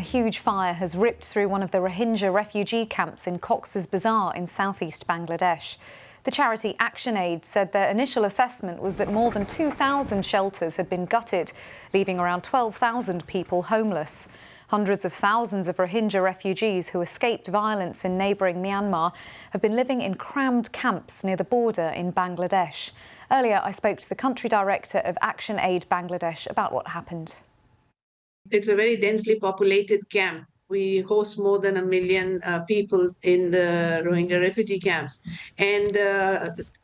huge fire has ripped through one of the Rohingya refugee camps in Cox's Bazar in southeast Bangladesh. The charity ActionAid said their initial assessment was that more than 2,000 shelters had been gutted, leaving around 12,000 people homeless. Hundreds of thousands of Rohingya refugees who escaped violence in neighbouring Myanmar have been living in crammed camps near the border in Bangladesh. Earlier, I spoke to the country director of ActionAid Bangladesh about what happened. It's a very densely populated camp. We host more than 1 million people in the Rohingya refugee camps. And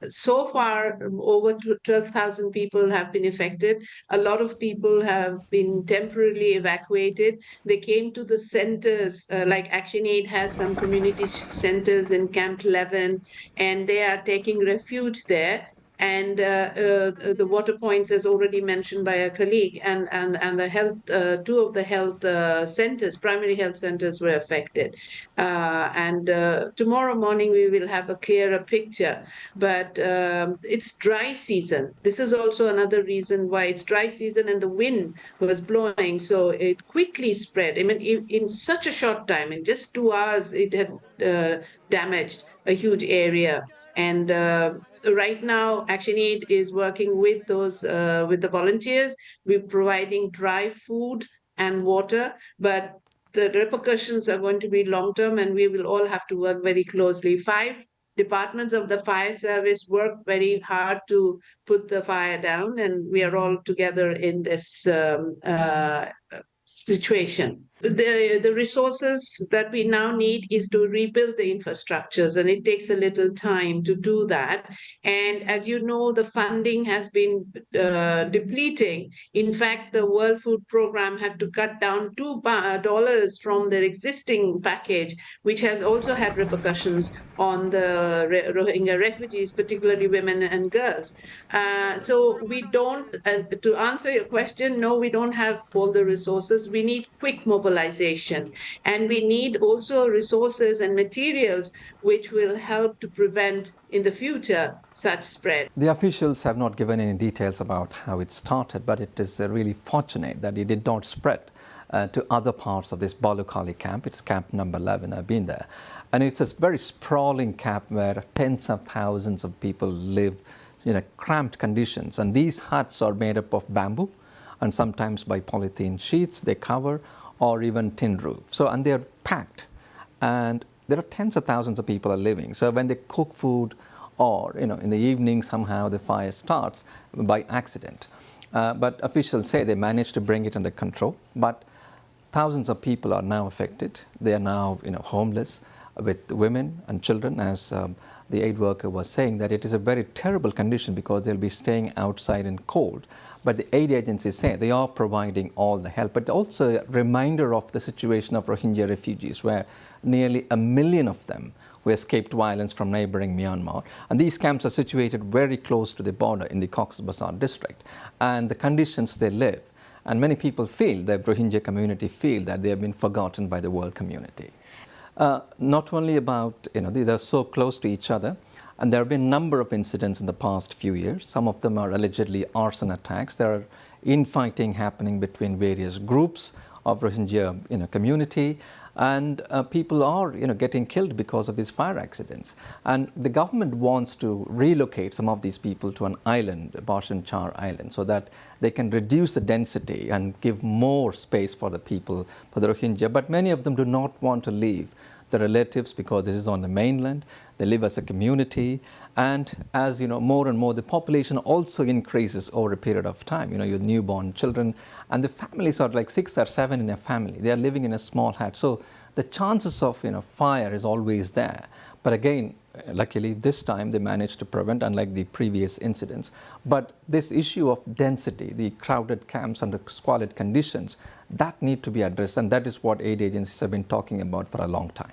so far, over 12,000 people have been affected. A lot of people have been temporarily evacuated. They came to the centers, like ActionAid has some community centers in Camp 11, and they are taking refuge there. And the water points, as already mentioned by a colleague, and the health, two of the health centers, primary health centers, were affected. Tomorrow morning we will have a clearer picture. But it's dry season. This is also another reason why it's dry season, and the wind was blowing, so it quickly spread. I mean, in such a short time, in just 2 hours, it had damaged a huge area. And right now, ActionAid is working with with the volunteers. We're providing dry food and water, but the repercussions are going to be long-term, and we will all have to work very closely. 5 departments of the fire service work very hard to put the fire down, and we are all together in this situation. The resources that we now need is to rebuild the infrastructures, and it takes a little time to do that. And as you know, the funding has been depleting. In fact, the World Food Program had to cut down $2 from their existing package, which has also had repercussions on the Rohingya refugees, particularly women and girls. So we don't, to answer your question, no, we don't have all the resources. We need quick mobilization, and we need also resources and materials which will help to prevent in the future such spread. The officials have not given any details about how it started, but it is really fortunate that it did not spread to other parts of this Balukali camp. It's camp number 11. I've been there. And it's a very sprawling camp where tens of thousands of people live in cramped conditions. And these huts are made up of bamboo, and sometimes by polythene sheets they cover, or even tin roof. And they're packed. And there are tens of thousands of people are living. So when they cook food, or in the evening somehow the fire starts by accident. But officials say they managed to bring it under control. But thousands of people are now affected. They are now homeless, with women and children, as the aid worker was saying, that it is a very terrible condition because they'll be staying outside in cold. But the aid agencies say they are providing all the help, but also a reminder of the situation of Rohingya refugees, where nearly 1 million of them who escaped violence from neighbouring Myanmar. And these camps are situated very close to the border in the Cox's Bazar district. And the conditions they live, and many people feel, the Rohingya community feel, that they have been forgotten by the world community. Not only about, they're so close to each other, and there have been a number of incidents in the past few years. Some of them are allegedly arson attacks. There are infighting happening between various groups of Rohingya community, and people are getting killed because of these fire accidents. And the government wants to relocate some of these people to an island, Bhasan Char Island, so that they can reduce the density and give more space for the people, for the Rohingya. But many of them do not want to leave the relatives because this is on the mainland. They live as a community, and as more and more the population also increases over a period of time. Your newborn children, and the families are like 6 or 7 in a family. They are living in a small hut, so the chances of fire is always there. But again, luckily this time they managed to prevent, unlike the previous incidents. But this issue of density, the crowded camps under squalid conditions, that need to be addressed, and that is what aid agencies have been talking about for a long time.